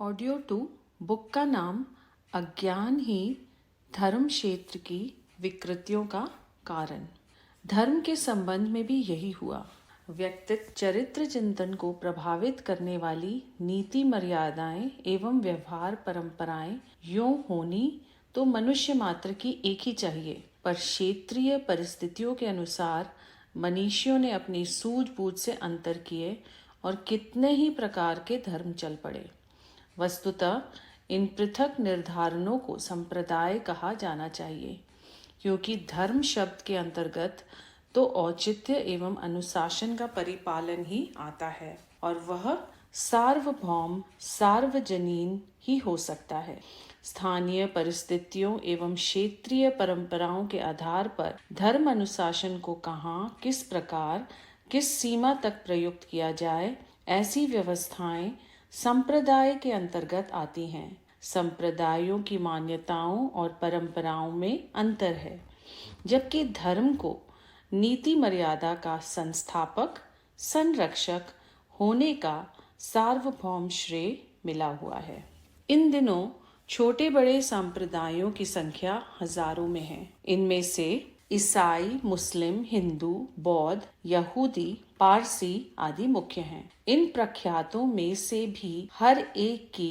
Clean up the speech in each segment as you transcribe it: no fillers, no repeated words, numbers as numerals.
Audio 2 book का नाम अज्ञान ही धर्म क्षेत्र की विकृतियों का कारण। धर्म के संबंध में भी यही हुआ। व्यक्तित्व चरित्र चिंतन को प्रभावित करने वाली नीति मर्यादाएं एवं व्यवहार परंपराएं यूं होनी तो मनुष्य मात्र की एक ही चाहिए, पर क्षेत्रीय परिस्थितियों के अनुसार मनीषियों ने अपनी सूझबूझ से अंतर किए और कितने ही प्रकार के धर्म चल पड़े। वस्तुतः इन पृथक निर्धारणों को संप्रदाय कहा जाना चाहिए, क्योंकि धर्म शब्द के अंतर्गत तो औचित्य एवं अनुशासन का परिपालन ही आता है और वह सार्वभौम सार्वजनीन ही हो सकता है। स्थानीय परिस्थितियों एवं क्षेत्रीय परंपराओं के आधार पर धर्म अनुशासन को कहाँ, किस प्रकार, किस सीमा तक प्रयुक्त किया जाए, ऐसी व्यवस्थाएं संप्रदाय के अंतर्गत आती हैं। संप्रदायों की मान्यताओं और परंपराओं में अंतर है, जबकि धर्म को नीति मर्यादा का संस्थापक संरक्षक होने का सार्वभौम श्रेय मिला हुआ है। इन दिनों छोटे बड़े संप्रदायों की संख्या हजारों में है। इनमें से ईसाई, मुस्लिम, हिंदू, बौद्ध, यहूदी, पारसी आदि मुख्य हैं। इन प्रख्यातों में से भी हर एक की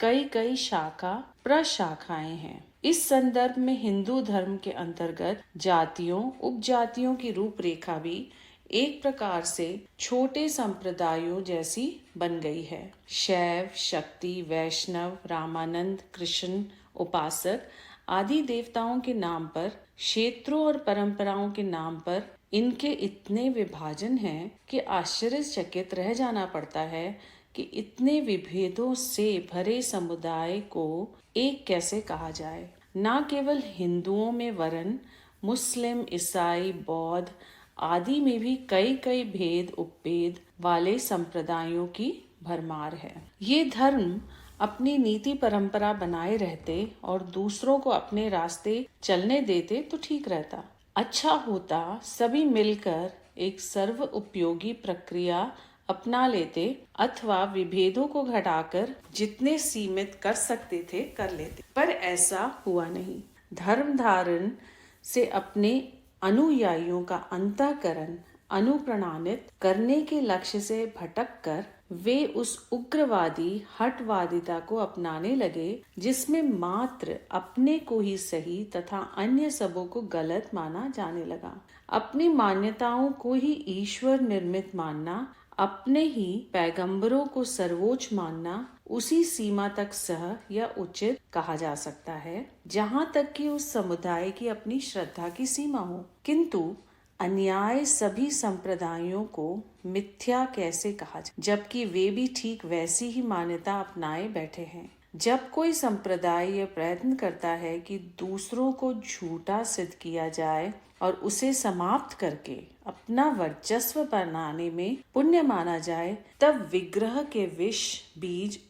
कई कई शाखा प्रशाखाएं हैं। इस संदर्भ में हिंदू धर्म के अंतर्गत जातियों उपजातियों की रूपरेखा भी एक प्रकार से छोटे संप्रदायों जैसी बन गई है। शैव, शक्ति, वैष्णव, रामानंद, कृष्ण, उपासक आदि देवताओं के नाम पर, क्षेत्रों और परंपराओं के नाम पर इनके इतने विभाजन हैं कि आश्चर्यचकित रह जाना पड़ता है कि इतने विभेदों से भरे समुदाय को एक कैसे कहा जाए। न केवल हिंदुओं में वरन मुस्लिम, ईसाई, बौद्ध आदि में भी कई कई भेद उपभेद वाले संप्रदायों की भरमार है। ये धर्म अपनी नीति परंपरा बनाए रहते और दूसरों को अपने रास्ते चलने देते तो ठीक रहता। अच्छा होता सभी मिलकर एक सर्व उपयोगी प्रक्रिया अपना लेते अथवा विभेदों को घटाकर जितने सीमित कर सकते थे कर लेते, पर ऐसा हुआ नहीं। धर्म धारण से अपने अनुयायियों का अंतःकरण अनुप्राणित करने के लक्ष्य से भटककर वे उस उग्रवादी हठवादिता को अपनाने लगे जिसमें मात्र अपने को ही सही तथा अन्य सबों को गलत माना जाने लगा। अपनी मान्यताओं को ही ईश्वर निर्मित मानना, अपने ही पैगंबरों को सर्वोच्च मानना उसी सीमा तक सह या उचित कहा जा सकता है जहाँ तक कि उस समुदाय की अपनी श्रद्धा की सीमा हो। किंतु अन्याय सभी संप्रदायों को मिथ्या कैसे कहा जाए, जबकि वे भी ठीक वैसी ही मान्यता अपनाए बैठे हैं। जब कोई संप्रदाय यह प्रयत्न करता है कि दूसरों को झूठा सिद्ध किया जाए और उसे समाप्त करके अपना वर्चस्व बनाने में पुण्य माना जाए, तब विग्रह के विष बीज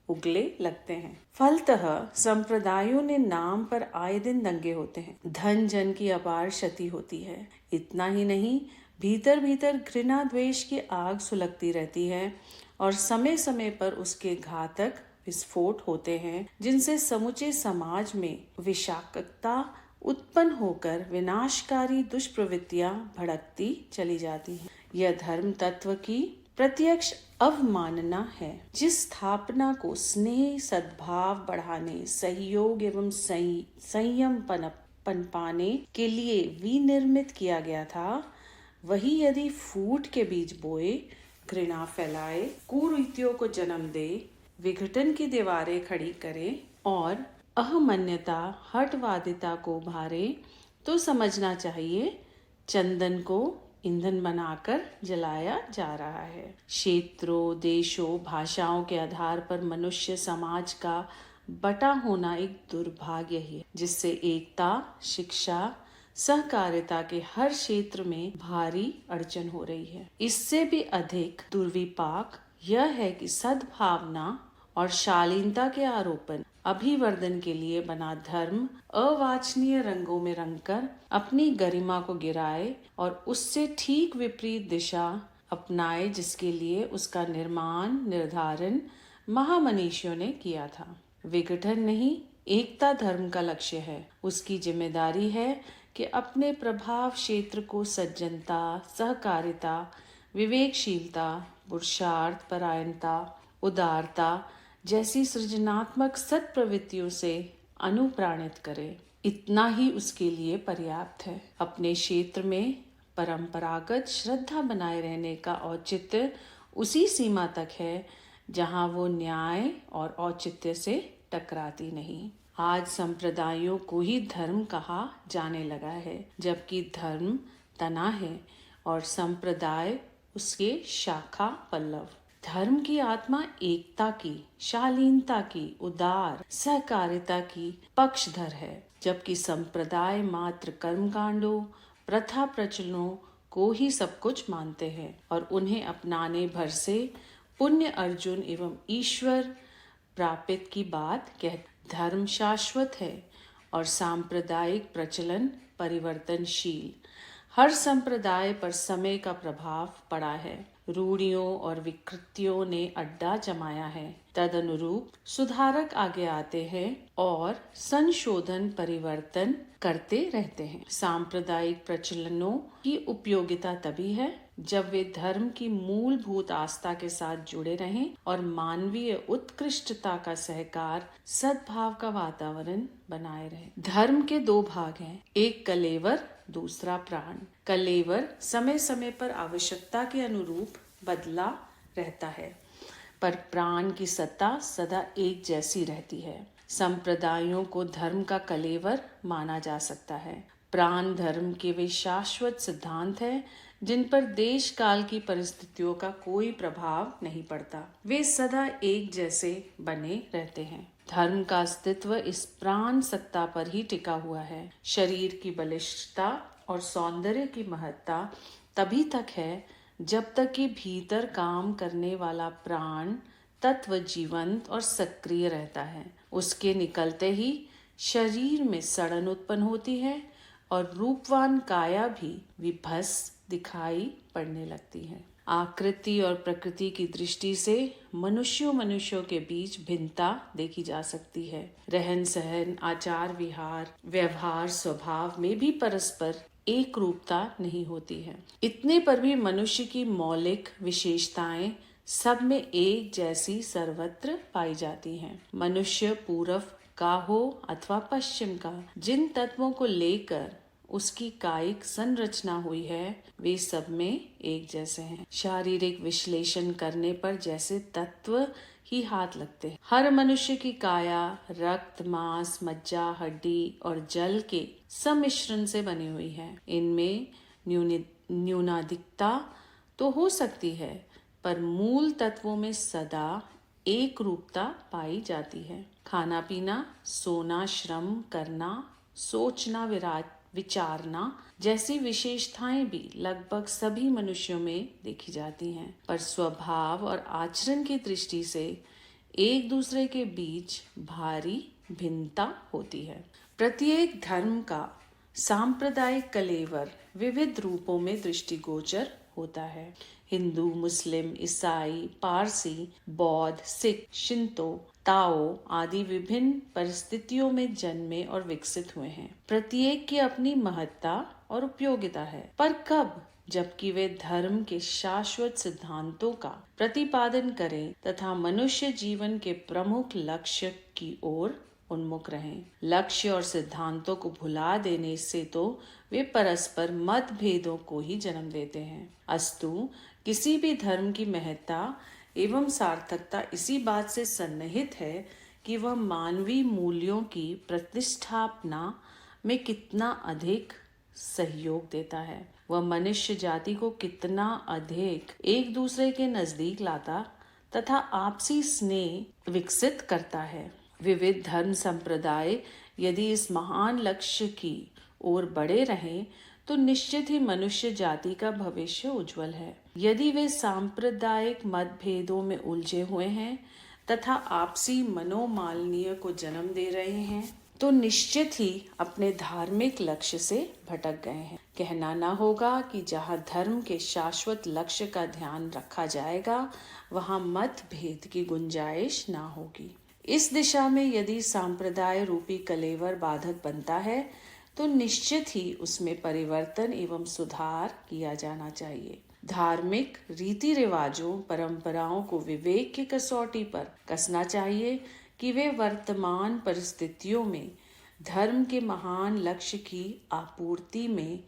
उगले लगते हैं। फलतः संप्रदायों ने नाम पर आए दिन दंगे होते हैं, धन जन की अपार क्षति होती है। इतना ही नहीं, भीतर भीतर घृणा द्वेष की आग सुलगती रहती है और समय समय पर उसके घातक विस्फोट होते हैं, जिनसे समूचे समाज में विषाक्तता उत्पन्न होकर विनाशकारी दुष्प्रवृत्तियां भड़कती चली जाती हैं। यह धर्म तत्व की प्रत्यक्ष अवमानना है, जिस स्थापना को स्नेह सद्भाव बढ़ाने, सहयोग एवं संयम पनपाने के लिए विनिर्मित किया गया था, वही यदि फूट के बीज बोए, घृणा फैलाए, कुरीतियों को जन्म दे, विघटन की दीवारें खड़ी करे और अहमन्यता हठवादिता को उभारे, तो समझना चाहिए चंदन को ईंधन बनाकर जलाया जा रहा है। क्षेत्रों, देशों, भाषाओं के आधार पर मनुष्य समाज का बटा होना एक दुर्भाग्य है, जिससे एकता, शिक्षा, सहकारिता के हर क्षेत्र में भारी अड़चन हो रही है। इससे भी अधिक दुर्विपाक यह है कि सद्भावना और शालीनता के आरोपण अभिवर्धन के लिए बना धर्म अवांछनीय रंगों में रंगकर अपनी गरिमा को गिराए और उससे ठीक विपरीत दिशा अपनाए, जिसके लिए उसका निर्माण, निर्धारण, महामनीषियों ने किया था। विघटन नहीं, एकता धर्म का लक्ष्य है। उसकी जिम्मेदारी है कि अपने प्रभाव क्षेत्र को सज्जनता, सहकारिता, विवेकशीलता, पुरुषार्थ परायणता, उदारता जैसी सृजनात्मक सत्प्रवृत्तियों से अनुप्राणित करे। इतना ही उसके लिए पर्याप्त है। अपने क्षेत्र में परंपरागत श्रद्धा बनाए रहने का औचित्य उसी सीमा तक है जहां वो न्याय और औचित्य से टकराती नहीं। आज संप्रदायों को ही धर्म कहा जाने लगा है, जबकि धर्म तना है और संप्रदाय उसके शाखा पल्लव। धर्म की आत्मा एकता की, शालीनता की, उदार सहकारिता की पक्षधर है, जबकि संप्रदाय मात्र कर्मकांडों, प्रथा प्रचलनों को ही सब कुछ मानते हैं और उन्हें अपनाने भर से पुण्य अर्जुन एवं ईश्वर प्रापित की बात कहते। धर्म शाश्वत है और सांप्रदायिक प्रचलन परिवर्तनशील। हर संप्रदाय पर समय का प्रभाव पड़ा है। रूढ़ियों और विकृतियों ने अड्डा जमाया है। तदनुरूप सुधारक आगे आते हैं और संशोधन परिवर्तन करते रहते हैं। सांप्रदायिक प्रचलनों की उपयोगिता तभी है जब वे धर्म की मूलभूत आस्था के साथ जुड़े रहें और मानवीय उत्कृष्टता का सहकार, सद्भाव का वातावरण बनाए रहे। धर्म के दो भाग हैं, एक कलेवर, दूसरा प्राण। कलेवर समय समय पर आवश्यकता के अनुरूप बदला रहता है, पर प्राण की सत्ता सदा एक जैसी रहती है। संप्रदायों को धर्म का कलेवर माना जा सकता है। प्राण धर्म के वे शाश्वत सिद्धांत हैं जिन पर देश काल की परिस्थितियों का कोई प्रभाव नहीं पड़ता। वे सदा एक जैसे बने रहते हैं। धर्म का अस्तित्व इस प्राण सत्ता पर ही टिका हुआ है। शरीर की बलिष्ठता और सौंदर्य की महत्ता तभी तक है जब तक कि भीतर काम करने वाला प्राण तत्व जीवंत और सक्रिय रहता है। उसके निकलते ही शरीर में सड़न उत्पन्न होती है और रूपवान काया भी विभत्स दिखाई पड़ने लगती है। आकृति और प्रकृति की दृष्टि से मनुष्यों के बीच भिन्नता देखी जा सकती है। रहन सहन, आचार विहार, व्यवहार, स्वभाव में भी परस्पर एक रूपता नहीं होती है। इतने पर भी मनुष्य की मौलिक विशेषताएं सब में एक जैसी सर्वत्र पाई जाती हैं। मनुष्य पूर्व का हो अथवा पश्चिम का, जिन तत्वों को लेकर उसकी कायिक संरचना हुई है वे सब में एक जैसे हैं। शारीरिक विश्लेषण करने पर जैसे तत्व ही हाथ लगते हैं। हर मनुष्य की काया रक्त, मांस, मज्जा, हड्डी और जल के सम्मिश्रण से बनी हुई है। इनमें न्यूनाधिकता तो हो सकती है, पर मूल तत्वों में सदा एक रूपता पाई जाती है। खाना पीना, सोना, श्रम करना, सोचना, विचारना जैसी विशेषताएं भी लगभग सभी मनुष्यों में देखी जाती हैं, पर स्वभाव और आचरण की दृष्टि से एक दूसरे के बीच भारी भिन्नता होती है। प्रत्येक धर्म का सांप्रदायिक कलेवर विविध रूपों में दृष्टिगोचर होता है। हिंदू, मुस्लिम, ईसाई, पारसी, बौद्ध, सिख, शिंतो, ताओ आदि विभिन्न परिस्थितियों में जन्मे और विकसित हुए हैं। प्रत्येक की अपनी महत्ता और उपयोगिता है, पर कब? जबकि वे धर्म के शाश्वत सिद्धांतों का प्रतिपादन करें तथा मनुष्य जीवन के प्रमुख लक्ष्य की ओर उन्मुख रहें। लक्ष्य और सिद्धांतों को भुला देने से तो वे परस्पर मतभेदों को ही जन्म देते हैं। अस्तु किसी भी धर्म की महत्ता एवं सार्थकता इसी बात से सन्निहित है कि वह मानवीय मूल्यों की प्रतिष्ठापना में कितना अधिक सहयोग देता है। वह मनुष्य जाति को कितना अधिक एक दूसरे के नजदीक लाता तथा आपसी स्नेह विकसित करता है। विविध धर्म संप्रदाय यदि इस महान लक्ष्य की ओर बढ़े रहें तो निश्चित ही मनुष्य जाति का भविष्य उज्जवल है। यदि वे सांप्रदायिक मतभेदों में उलझे हुए हैं तथा आपसी मनोमालिन्य को जन्म दे रहे हैं तो निश्चित ही अपने धार्मिक लक्ष्य से भटक गए हैं। कहना न होगा कि जहाँ धर्म के शाश्वत लक्ष्य का ध्यान रखा जाएगा वहाँ मतभेद की गुंजाइश ना होगी। इस दिशा में यदि सांप्रदाय रूपी कलेवर बाधक बनता है तो निश्चित ही उसमें परिवर्तन एवं सुधार किया जाना चाहिए। धार्मिक रीति रिवाजों परंपराओं को विवेक की कसौटी पर कसना चाहिए कि वे वर्तमान परिस्थितियों में धर्म के महान लक्ष्य की आपूर्ति में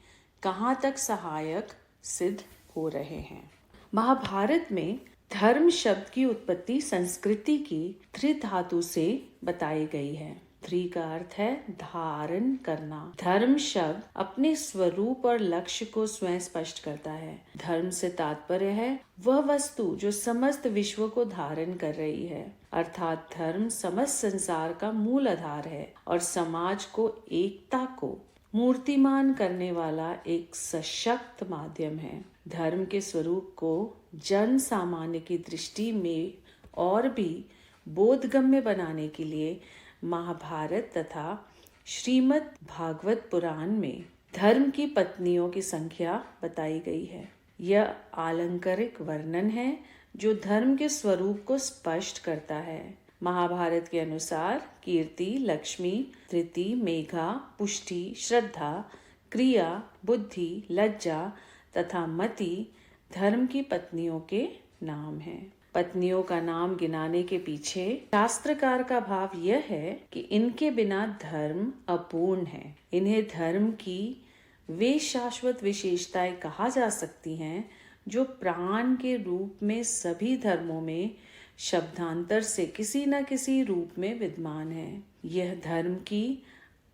कहाँ तक सहायक सिद्ध हो रहे हैं। महाभारत में धर्म शब्द की उत्पत्ति संस्कृति की धृ धातु से बताई गई है। धृ का अर्थ है धारण करना। धर्म शब्द अपने स्वरूप और लक्ष्य को स्वयं स्पष्ट करता है। धर्म से तात्पर्य है वह वस्तु जो समस्त विश्व को धारण कर रही है, अर्थात धर्म समस्त संसार का मूल आधार है और समाज को एकता को मूर्तिमान करने वाला एक सशक्त माध्यम है। धर्म के स्वरूप को जन सामान्य की दृष्टि में और भी बोधगम्य बनाने के लिए महाभारत तथा श्रीमद् भागवत पुराण में धर्म की पत्नियों की संख्या बताई गई है। यह आलंकारिक वर्णन है जो धर्म के स्वरूप को स्पष्ट करता है। महाभारत के अनुसार कीर्ति, लक्ष्मी, धृति, मेघा, पुष्टि, श्रद्धा, क्रिया, बुद्धि, लज्जा तथा मति धर्म की पत्नियों के नाम हैं। पत्नियों का नाम गिनाने के पीछे शास्त्रकार का भाव यह है कि इनके बिना धर्म अपूर्ण है। इन्हें धर्म की वे शाश्वत विशेषताएं कहा जा सकती हैं जो प्राण के रूप में सभी धर्मों में शब्दांतर से किसी न किसी रूप में विद्यमान है। यह धर्म की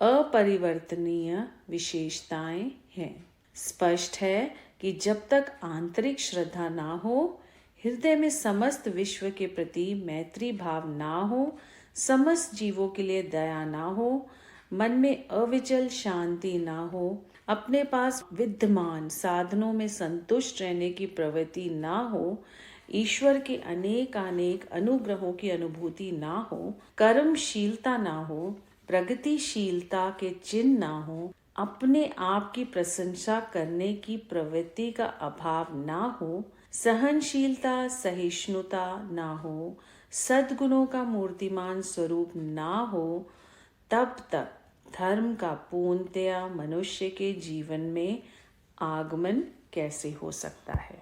अपरिवर्तनीय विशेषताएं हैं। स्पष्ट है कि जब तक आंतरिक श्रद्धा ना हो, हृदय में समस्त विश्व के प्रति मैत्री भाव ना हो, समस्त जीवों के लिए दया ना हो, मन में अविचल शांति ना हो, अपने पास विद्यमान साधनों में संतुष्ट रहने की प्रवृत्ति ना हो, ईश्वर के अनेक अनुग्रहों की अनुभूति ना हो, कर्मशीलता ना हो, प्रगतिशीलता के चिन्ह ना हो, अपने आप की प्रशंसा करने की प्रवृत्ति का अभाव ना हो, सहनशीलता सहिष्णुता ना हो, सद्गुणों का मूर्तिमान स्वरूप ना हो, तब तक धर्म का पूर्णतया मनुष्य के जीवन में आगमन कैसे हो सकता है।